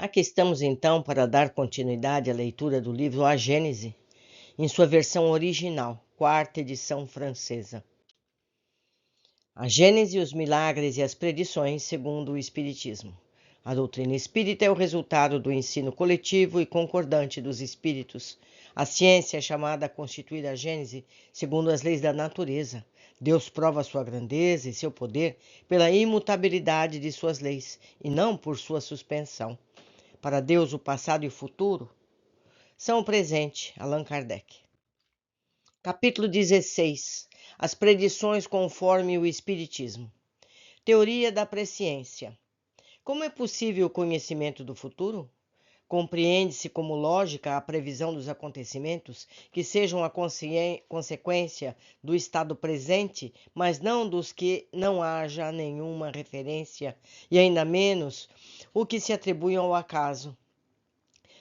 Aqui estamos então para dar continuidade à leitura do livro A Gênese, em sua versão original, quarta edição francesa. A Gênese, os milagres e as predições segundo o Espiritismo. A doutrina espírita é o resultado do ensino coletivo e concordante dos espíritos. A ciência é chamada a constituir a Gênese segundo as leis da natureza. Deus prova sua grandeza e seu poder pela imutabilidade de suas leis, e não por sua suspensão. Para Deus, o passado e o futuro são o presente. Allan Kardec. Capítulo 16. As predições conforme o Espiritismo. Teoria da presciência. Como é possível o conhecimento do futuro? Compreende-se como lógica a previsão dos acontecimentos que sejam a consequência do estado presente, mas não dos que não haja nenhuma referência, e ainda menos o que se atribuem ao acaso.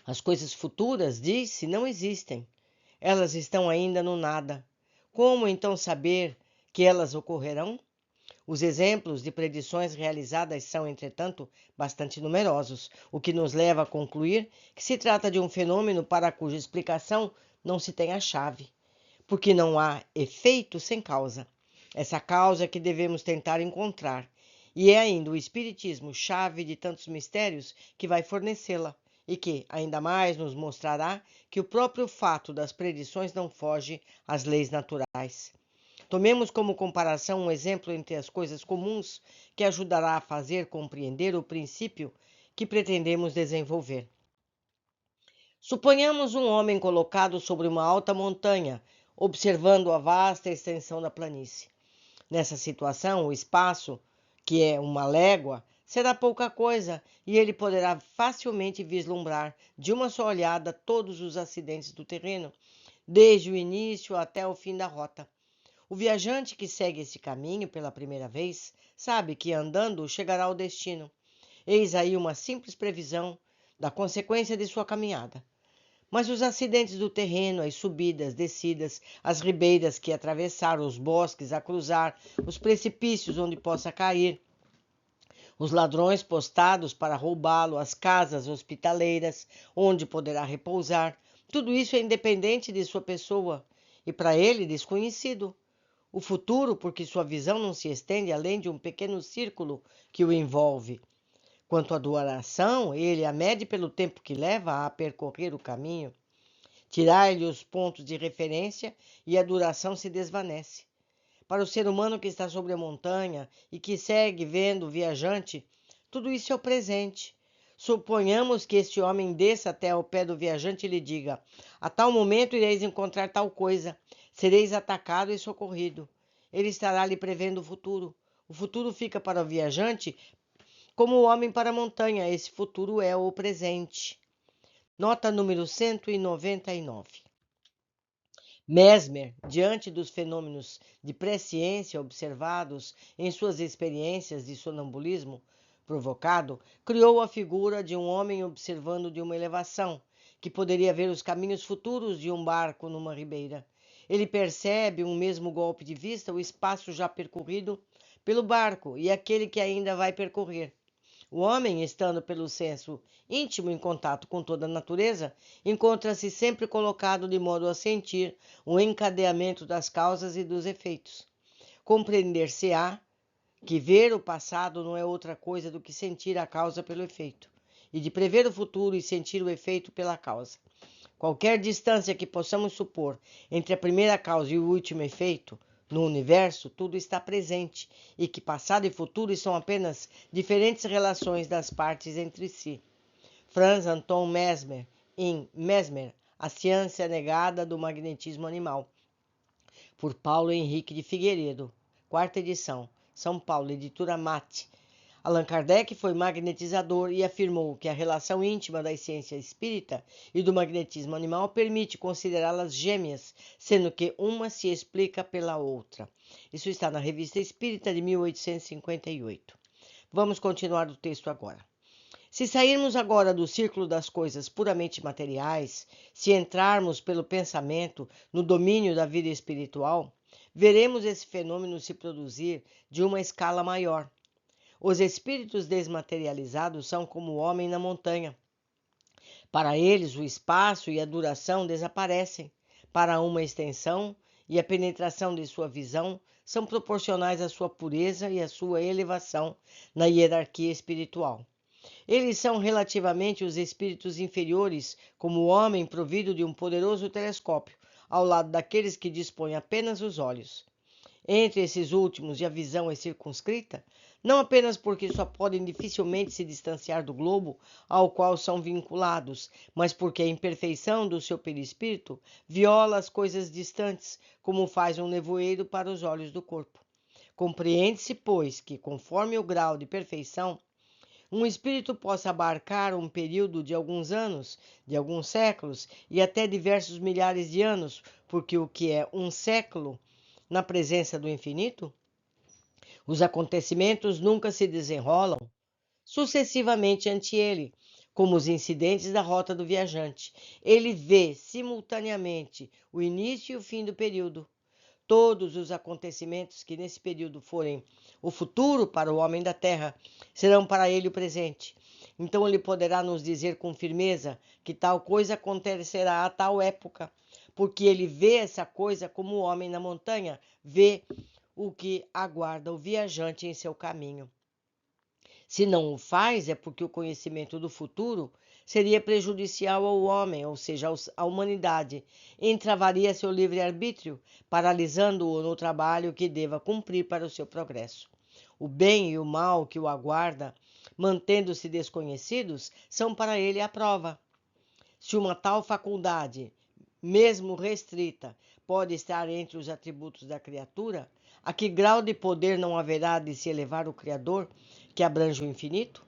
As coisas futuras, diz-se, não existem. Elas estão ainda no nada. Como então saber que elas ocorrerão? Os exemplos de predições realizadas são, entretanto, bastante numerosos, o que nos leva a concluir que se trata de um fenômeno para cuja explicação não se tem a chave, porque não há efeito sem causa. Essa causa é que devemos tentar encontrar, e é ainda o Espiritismo, chave de tantos mistérios, que vai fornecê-la, e que, ainda mais, nos mostrará que o próprio fato das predições não foge às leis naturais. Tomemos como comparação um exemplo entre as coisas comuns que ajudará a fazer compreender o princípio que pretendemos desenvolver. Suponhamos um homem colocado sobre uma alta montanha, observando a vasta extensão da planície. Nessa situação, o espaço, que é uma légua, será pouca coisa e ele poderá facilmente vislumbrar, de uma só olhada, todos os acidentes do terreno, desde o início até o fim da rota. O viajante que segue esse caminho pela primeira vez sabe que, andando, chegará ao destino. Eis aí uma simples previsão da consequência de sua caminhada. Mas os acidentes do terreno, as subidas, descidas, as ribeiras que atravessar, os bosques a cruzar, os precipícios onde possa cair, os ladrões postados para roubá-lo, as casas hospitaleiras onde poderá repousar, tudo isso é independente de sua pessoa e para ele desconhecido. O futuro, porque sua visão não se estende além de um pequeno círculo que o envolve. Quanto à duração, ele a mede pelo tempo que leva a percorrer o caminho. Tirar-lhe os pontos de referência e a duração se desvanece. Para o ser humano que está sobre a montanha e que segue vendo o viajante, tudo isso é o presente. Suponhamos que este homem desça até ao pé do viajante e lhe diga: a tal momento ireis encontrar tal coisa, sereis atacado e socorrido. Ele estará lhe prevendo o futuro. O futuro fica para o viajante como o homem para a montanha. Esse futuro é o presente. Nota número 199. Mesmer, diante dos fenômenos de presciência observados em suas experiências de sonambulismo provocado, criou a figura de um homem observando de uma elevação, que poderia ver os caminhos futuros de um barco numa ribeira. Ele percebe um mesmo golpe de vista o espaço já percorrido pelo barco e aquele que ainda vai percorrer. O homem, estando pelo senso íntimo em contato com toda a natureza, encontra-se sempre colocado de modo a sentir o encadeamento das causas e dos efeitos. Compreender-se-á que ver o passado não é outra coisa do que sentir a causa pelo efeito, e de prever o futuro e sentir o efeito pela causa. Qualquer distância que possamos supor entre a primeira causa e o último efeito, no universo, tudo está presente, e que passado e futuro são apenas diferentes relações das partes entre si. Franz Anton Mesmer, em Mesmer, a ciência negada do magnetismo animal, por Paulo Henrique de Figueiredo, quarta edição, São Paulo, editora Mate. Allan Kardec foi magnetizador e afirmou que a relação íntima da ciência espírita e do magnetismo animal permite considerá-las gêmeas, sendo que uma se explica pela outra. Isso está na Revista Espírita de 1858. Vamos continuar o texto agora. Se sairmos agora do círculo das coisas puramente materiais, se entrarmos pelo pensamento no domínio da vida espiritual, veremos esse fenômeno se produzir de uma escala maior. Os espíritos desmaterializados são como o homem na montanha. Para eles, o espaço e a duração desaparecem. Para uma extensão e a penetração de sua visão são proporcionais à sua pureza e à sua elevação na hierarquia espiritual. Eles são relativamente os espíritos inferiores, como o homem provido de um poderoso telescópio, ao lado daqueles que dispõem apenas os olhos. Entre esses últimos, a visão é circunscrita, não apenas porque só podem dificilmente se distanciar do globo ao qual são vinculados, mas porque a imperfeição do seu perispírito viola as coisas distantes, como faz um nevoeiro para os olhos do corpo. Compreende-se, pois, que, conforme o grau de perfeição, um espírito possa abarcar um período de alguns anos, de alguns séculos e até diversos milhares de anos, porque o que é um século na presença do infinito? Os acontecimentos nunca se desenrolam sucessivamente ante ele, como os incidentes da rota do viajante. Ele vê simultaneamente o início e o fim do período. Todos os acontecimentos que nesse período forem o futuro para o homem da terra serão para ele o presente. Então ele poderá nos dizer com firmeza que tal coisa acontecerá a tal época, porque ele vê essa coisa como o homem na montanha vê o que aguarda o viajante em seu caminho. Se não o faz, é porque o conhecimento do futuro seria prejudicial ao homem, ou seja, à humanidade, entravaria seu livre-arbítrio, paralisando-o no trabalho que deva cumprir para o seu progresso. O bem e o mal que o aguarda, mantendo-se desconhecidos, são para ele a prova. Se uma tal faculdade, mesmo restrita, pode estar entre os atributos da criatura, a que grau de poder não haverá de se elevar o Criador, que abrange o infinito?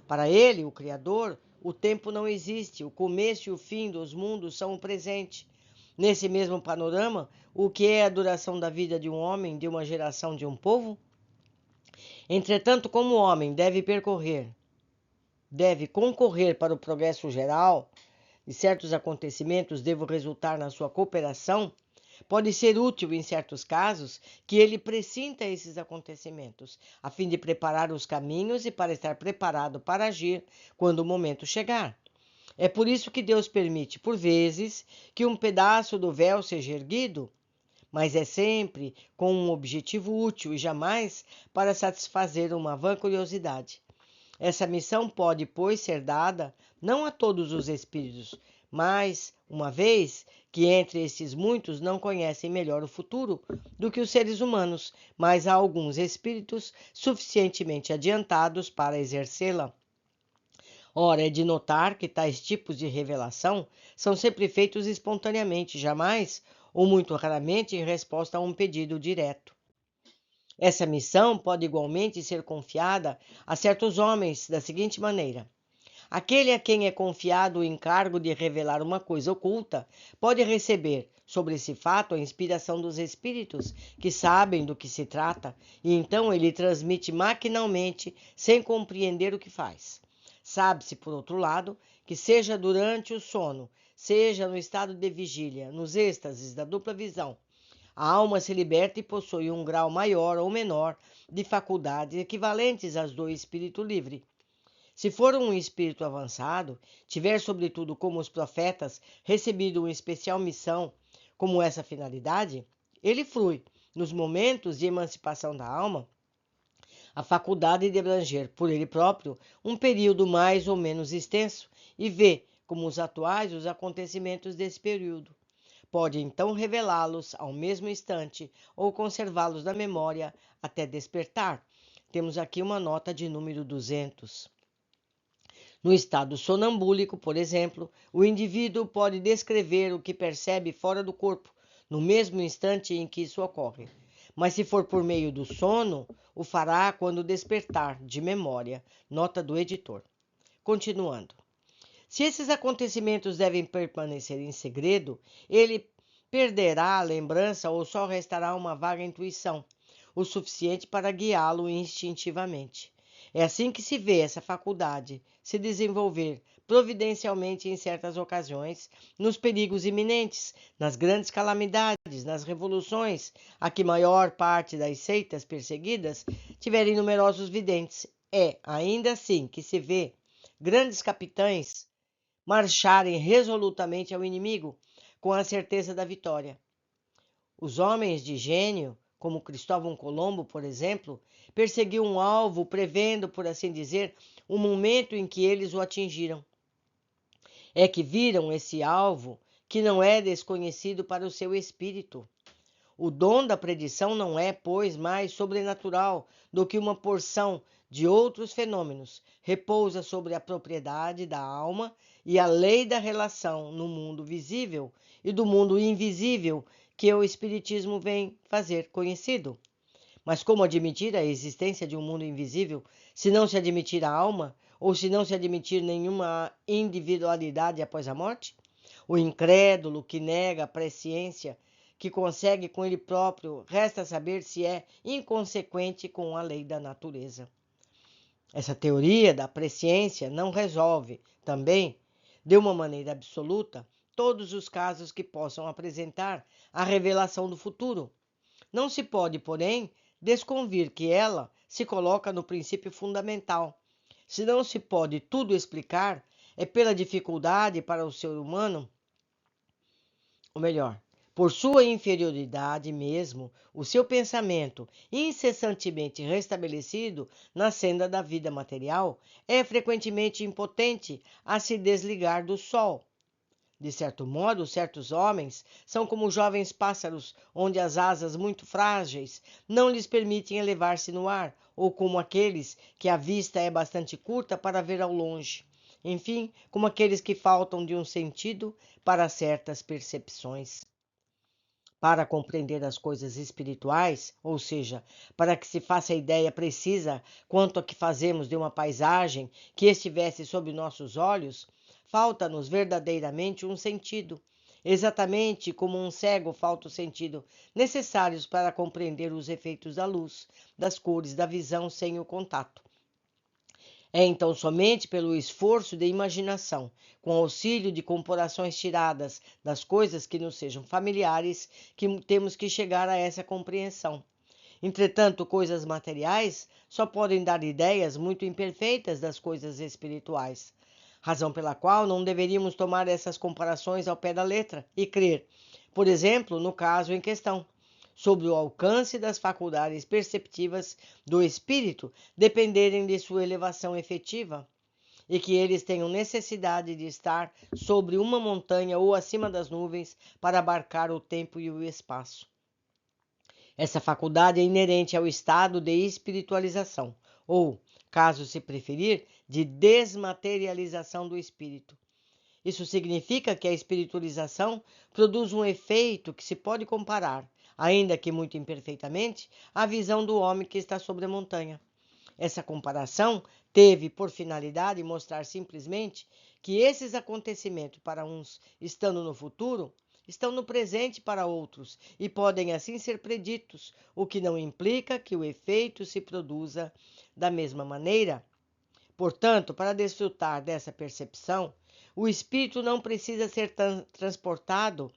Para ele, o Criador, o tempo não existe, o começo e o fim dos mundos são o presente. Nesse mesmo panorama, o que é a duração da vida de um homem, de uma geração, de um povo? Entretanto, como o homem deve concorrer para o progresso geral, e certos acontecimentos devam resultar na sua cooperação, pode ser útil em certos casos que ele pressinta esses acontecimentos, a fim de preparar os caminhos e para estar preparado para agir quando o momento chegar. É por isso que Deus permite, por vezes, que um pedaço do véu seja erguido, mas é sempre com um objetivo útil e jamais para satisfazer uma vã curiosidade. Essa missão pode, pois, ser dada não a todos os espíritos, mas, uma vez que entre esses muitos não conhecem melhor o futuro do que os seres humanos, mas há alguns espíritos suficientemente adiantados para exercê-la. Ora, é de notar que tais tipos de revelação são sempre feitos espontaneamente, jamais, ou muito raramente, em resposta a um pedido direto. Essa missão pode igualmente ser confiada a certos homens da seguinte maneira: aquele a quem é confiado o encargo de revelar uma coisa oculta pode receber sobre esse fato a inspiração dos espíritos que sabem do que se trata, e então ele transmite maquinalmente, sem compreender o que faz. Sabe-se, por outro lado, que seja durante o sono, seja no estado de vigília, nos êxtases da dupla visão, a alma se liberta e possui um grau maior ou menor de faculdades equivalentes às do espírito livre. Se for um espírito avançado, tiver, sobretudo como os profetas, recebido uma especial missão como essa finalidade, ele frui, nos momentos de emancipação da alma, a faculdade de abranger por ele próprio um período mais ou menos extenso e vê, como os atuais, os acontecimentos desse período. Pode então revelá-los ao mesmo instante ou conservá-los na memória até despertar. Temos aqui uma nota de número 200. No estado sonambúlico, por exemplo, o indivíduo pode descrever o que percebe fora do corpo, no mesmo instante em que isso ocorre. Mas se for por meio do sono, o fará quando despertar, de memória. Nota do editor. Continuando. Se esses acontecimentos devem permanecer em segredo, ele perderá a lembrança ou só restará uma vaga intuição, o suficiente para guiá-lo instintivamente. É assim que se vê essa faculdade se desenvolver providencialmente em certas ocasiões, nos perigos iminentes, nas grandes calamidades, nas revoluções, a que maior parte das seitas perseguidas tiverem numerosos videntes. É ainda assim que se vê grandes capitães marcharem resolutamente ao inimigo, com a certeza da vitória. Os homens de gênio, como Cristóvão Colombo, por exemplo, perseguiu um alvo prevendo, por assim dizer, o momento em que eles o atingiram. É que viram esse alvo que não é desconhecido para o seu espírito. O dom da predição não é, pois, mais sobrenatural do que uma porção de outros fenômenos. Repousa sobre a propriedade da alma e a lei da relação no mundo visível e do mundo invisível que o Espiritismo vem fazer conhecido. Mas como admitir a existência de um mundo invisível se não se admitir a alma ou se não se admitir nenhuma individualidade após a morte? O incrédulo que nega a presciência que consegue com ele próprio, resta saber se é inconsequente com a lei da natureza. Essa teoria da presciência não resolve, também, de uma maneira absoluta, todos os casos que possam apresentar a revelação do futuro. Não se pode, porém, desconvir que ela se coloca no princípio fundamental. Se não se pode tudo explicar, é pela dificuldade para o ser humano, ou melhor, por sua inferioridade mesmo, o seu pensamento, incessantemente restabelecido na senda da vida material, é frequentemente impotente a se desligar do sol. De certo modo, certos homens são como jovens pássaros, onde as asas muito frágeis não lhes permitem elevar-se no ar, ou como aqueles que a vista é bastante curta para ver ao longe. Enfim, como aqueles que faltam de um sentido para certas percepções. Para compreender as coisas espirituais, ou seja, para que se faça a ideia precisa quanto a que fazemos de uma paisagem que estivesse sob nossos olhos, falta-nos verdadeiramente um sentido, exatamente como um cego falta o sentido, necessários para compreender os efeitos da luz, das cores, da visão sem o contato. É então somente pelo esforço de imaginação, com auxílio de comparações tiradas das coisas que nos sejam familiares, que temos que chegar a essa compreensão. Entretanto, coisas materiais só podem dar ideias muito imperfeitas das coisas espirituais, razão pela qual não deveríamos tomar essas comparações ao pé da letra e crer, por exemplo, no caso em questão, sobre o alcance das faculdades perceptivas do espírito dependerem de sua elevação efetiva, e que eles tenham necessidade de estar sobre uma montanha ou acima das nuvens para abarcar o tempo e o espaço. Essa faculdade é inerente ao estado de espiritualização, ou, caso se preferir, de desmaterialização do espírito. Isso significa que a espiritualização produz um efeito que se pode comparar, ainda que muito imperfeitamente, à visão do homem que está sobre a montanha. Essa comparação teve por finalidade mostrar simplesmente que esses acontecimentos para uns estando no futuro, estão no presente para outros e podem assim ser preditos, o que não implica que o efeito se produza da mesma maneira. Portanto, para desfrutar dessa percepção, o espírito não precisa ser transportado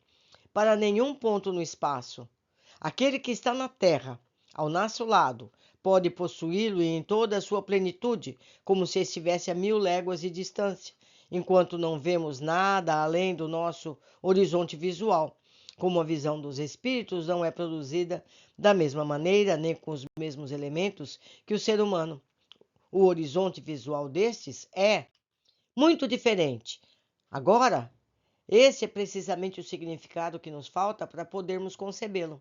para nenhum ponto no espaço. Aquele que está na Terra, ao nosso lado, pode possuí-lo em toda a sua plenitude, como se estivesse a 1000 léguas de distância, enquanto não vemos nada além do nosso horizonte visual. Como a visão dos espíritos não é produzida da mesma maneira, nem com os mesmos elementos que o ser humano. O horizonte visual destes é muito diferente. Agora, esse é precisamente o significado que nos falta para podermos concebê-lo.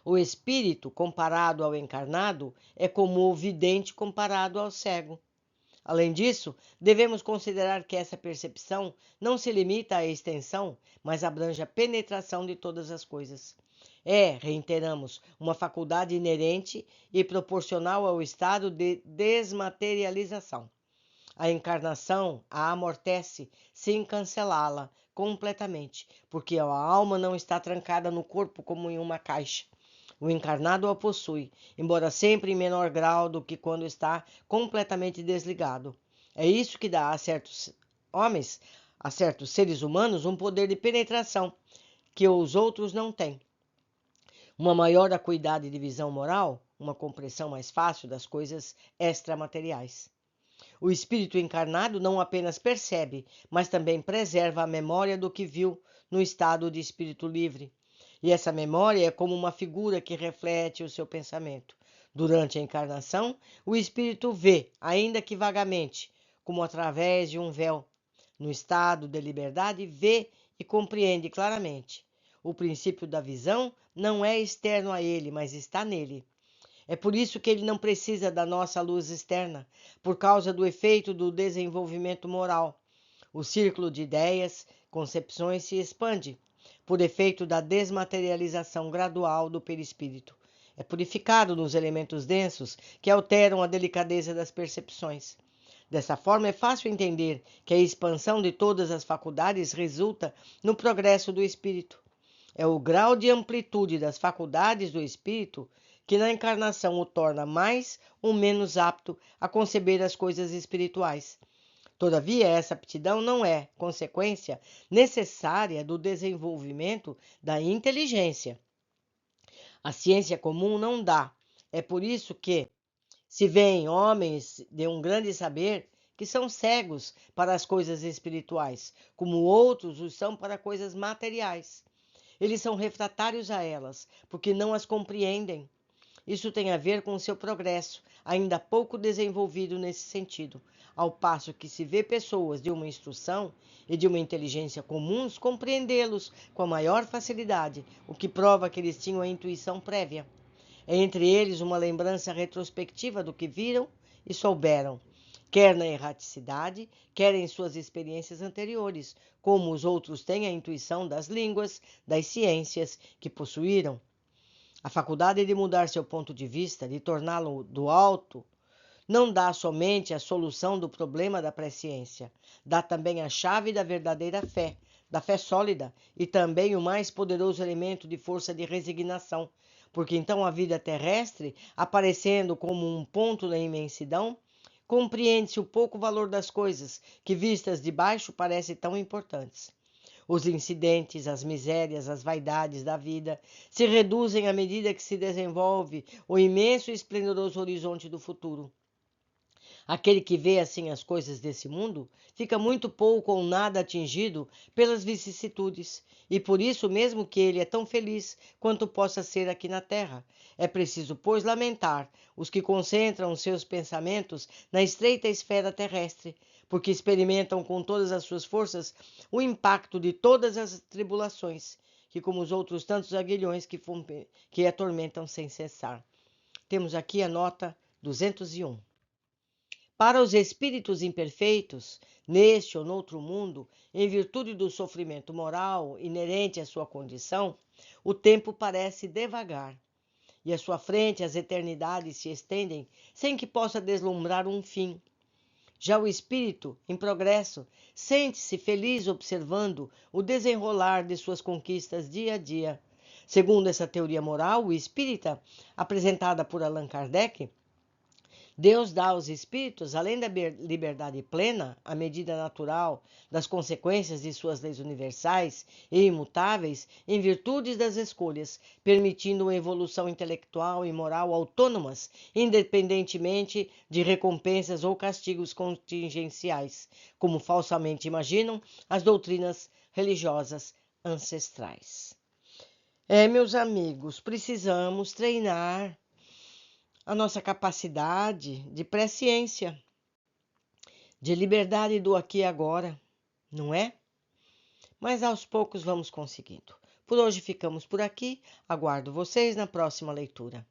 O espírito, comparado ao encarnado, é como o vidente comparado ao cego. Além disso, devemos considerar que essa percepção não se limita à extensão, mas abrange a penetração de todas as coisas. É, reiteramos, uma faculdade inerente e proporcional ao estado de desmaterialização. A encarnação a amortece sem cancelá-la completamente, porque a alma não está trancada no corpo como em uma caixa. O encarnado a possui, embora sempre em menor grau do que quando está completamente desligado. É isso que dá a certos homens, a certos seres humanos, um poder de penetração que os outros não têm. Uma maior acuidade de visão moral, uma compreensão mais fácil das coisas extramateriais. O espírito encarnado não apenas percebe, mas também preserva a memória do que viu no estado de espírito livre. E essa memória é como uma figura que reflete o seu pensamento. Durante a encarnação, o espírito vê, ainda que vagamente, como através de um véu. No estado de liberdade, vê e compreende claramente. O princípio da visão não é externo a ele, mas está nele. É por isso que ele não precisa da nossa luz externa, por causa do efeito do desenvolvimento moral. O círculo de ideias, concepções se expande, por efeito da desmaterialização gradual do perispírito. É purificado nos elementos densos que alteram a delicadeza das percepções. Dessa forma, é fácil entender que a expansão de todas as faculdades resulta no progresso do espírito. É o grau de amplitude das faculdades do espírito que na encarnação o torna mais ou menos apto a conceber as coisas espirituais. Todavia, essa aptidão não é consequência necessária do desenvolvimento da inteligência. A ciência comum não dá. É por isso que se veem homens de um grande saber que são cegos para as coisas espirituais, como outros os são para coisas materiais. Eles são refratários a elas, porque não as compreendem. Isso tem a ver com o seu progresso, ainda pouco desenvolvido nesse sentido, ao passo que se vê pessoas de uma instrução e de uma inteligência comuns compreendê-los com a maior facilidade, o que prova que eles tinham a intuição prévia. É entre eles uma lembrança retrospectiva do que viram e souberam, quer na erraticidade, quer em suas experiências anteriores, como os outros têm a intuição das línguas, das ciências que possuíram. A faculdade de mudar seu ponto de vista, de torná-lo do alto, não dá somente a solução do problema da presciência, dá também a chave da verdadeira fé, da fé sólida e também o mais poderoso elemento de força de resignação, porque então a vida terrestre, aparecendo como um ponto na imensidão, compreende-se o pouco valor das coisas que vistas de baixo parecem tão importantes. Os incidentes, as misérias, as vaidades da vida se reduzem à medida que se desenvolve o imenso e esplendoroso horizonte do futuro. Aquele que vê assim as coisas desse mundo fica muito pouco ou nada atingido pelas vicissitudes, e por isso mesmo que ele é tão feliz quanto possa ser aqui na terra. É preciso, pois, lamentar os que concentram seus pensamentos na estreita esfera terrestre, porque experimentam com todas as suas forças o impacto de todas as tribulações, que como os outros tantos aguilhões que atormentam sem cessar. Temos aqui a nota 201. Para os espíritos imperfeitos, neste ou noutro mundo, em virtude do sofrimento moral inerente à sua condição, o tempo parece devagar, e à sua frente as eternidades se estendem sem que possa deslumbrar um fim. Já o espírito, em progresso, sente-se feliz observando o desenrolar de suas conquistas dia a dia. Segundo essa teoria moral, o espírita, apresentada por Allan Kardec, Deus dá aos espíritos, além da liberdade plena, a medida natural das consequências de suas leis universais e imutáveis, em virtude das escolhas, permitindo uma evolução intelectual e moral autônomas, independentemente de recompensas ou castigos contingenciais, como falsamente imaginam as doutrinas religiosas ancestrais. Meus amigos, precisamos treinar a nossa capacidade de presciência, de liberdade do aqui e agora, não é? Mas aos poucos vamos conseguindo. Por hoje ficamos por aqui, aguardo vocês na próxima leitura.